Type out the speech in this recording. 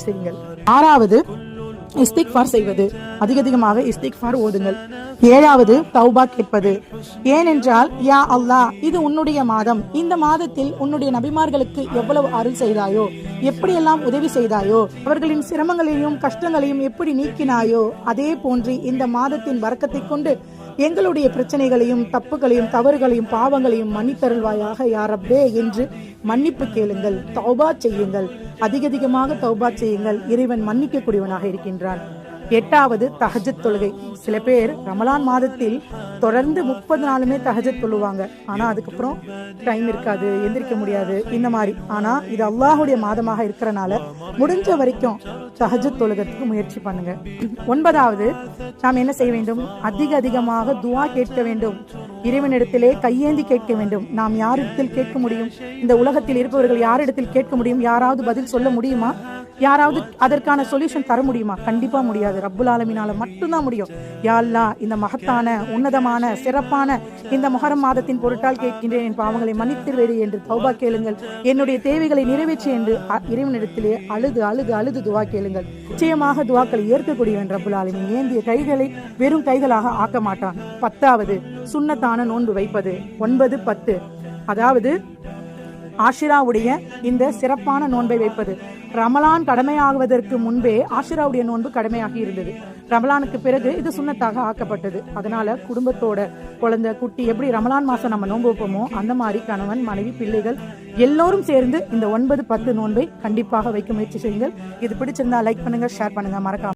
செய்யுங்கள். 6வது இஸ்திக்ஃபார் செய்வது, அதிகமாக இஸ்திக்ஃபார் ஓதுங்கள். 7வது தௌபா கேட்பது. ஏனென்றால் யா அல்லாஹ், இது உன்னுடைய மாதம், இந்த மாதத்தில் உன்னுடைய நபிமார்களுக்கு எவ்வளவு அருள் செய்தாயோ, எப்படியெல்லாம் உதவி செய்தாயோ, அவர்களின் சிரமங்களையும் கஷ்டங்களையும் எப்படி நீக்கினாயோ, அதே போன்று இந்த மாதத்தின் பரக்கத்தை கொண்டு எங்களுடைய பிரச்சனைகளையும் தப்புகளையும் தவறுகளையும் பாவங்களையும் மன்னித்தருள்வாயாக யா ரப்பே என்று மன்னிப்பு கேளுங்கள். தௌபா செய்யுங்கள், அதிகமாக தௌபா செய்யுங்கள். இறைவன் மன்னிக்க கூடியவனாக இருக்கின்றான். 8வது தஹஜ்ஜத் தொழுகை. சில பேர் ரமலான் மாதத்தில் தொடர்ந்து 30 நாளுமே தஹஜ்ஜத் தொழுவாங்க. ஆனா அதுக்கப்புறம் டைம் இருக்காது, எந்திரிக்க முடியாது, இந்த மாதிரி. ஆனா இது அல்லாஹுடைய மாதமாக இருக்கிறனால முடிஞ்ச வரைக்கும் தஹஜ்ஜத் தொழுகிறதுக்கு முயற்சி பண்ணுங்க. 9வது நாம் என்ன செய்ய வேண்டும்? அதிகமாக துஆ கேட்க வேண்டும். இறைவனிடத்திலே கையேந்தி கேட்க வேண்டும். நாம் யாரிடத்தில் கேட்க முடியும்? இந்த உலகத்தில் இருப்பவர்கள் யாரிடத்தில் கேட்க முடியும்? யாராவது பதில் சொல்ல முடியுமா? யாராவது அதற்கான சொல்யூஷன் தர முடியுமா? கண்டிப்பா முடியாது. ரப்புல் ஆலமீனால மட்டும்தான் முடியும். யா அல்லாஹ், இந்த மகத்தான உன்னதமான சிறப்பான இந்த முஹர்ரம் மாதத்தின் பொருட்டால் கேட்கின்றேன், என் பாவங்களை மன்னித்திருவேறு என்று தௌபா கேளுங்கள். என்னுடைய தேவைகளை நிறைவேற்றி என்று இறைவனிடத்திலே அழுது துவா கேளுங்கள். நிச்சயமாக துவாக்களை ஏற்கக்கூடியவன் ரப்புல் ஆலமீன். ஏந்திய கைகளை வெறும் கைகளாக ஆக்க மாட்டான். 10வது சுன்னத்தான நோன்பு வைப்பது. 9, 10 அதாவது ஆஷிராவுடைய இந்த சிறப்பான நோன்பை வைப்பது. ரமலான் கடமையாகுவதற்கு முன்பே ஆஷிராவுடைய நோன்பு கடமையாகி இருந்தது. ரமலானுக்கு பிறகு இது சுன்னத்தாக ஆக்கப்பட்டது. அதனால குடும்பத்தோட குழந்தை குட்டி எப்படி ரமலான் மாசம் நம்ம நோன்பு வைப்போமோ அந்த மாதிரி கணவன் மனைவி பிள்ளைகள் எல்லோரும் சேர்ந்து இந்த 9, 10 நோன்பை கண்டிப்பாக வைக்க முயற்சி செய்யுங்கள். இது பிடிச்சிருந்தா லைக் பண்ணுங்க, ஷேர் பண்ணுங்க, மறக்காம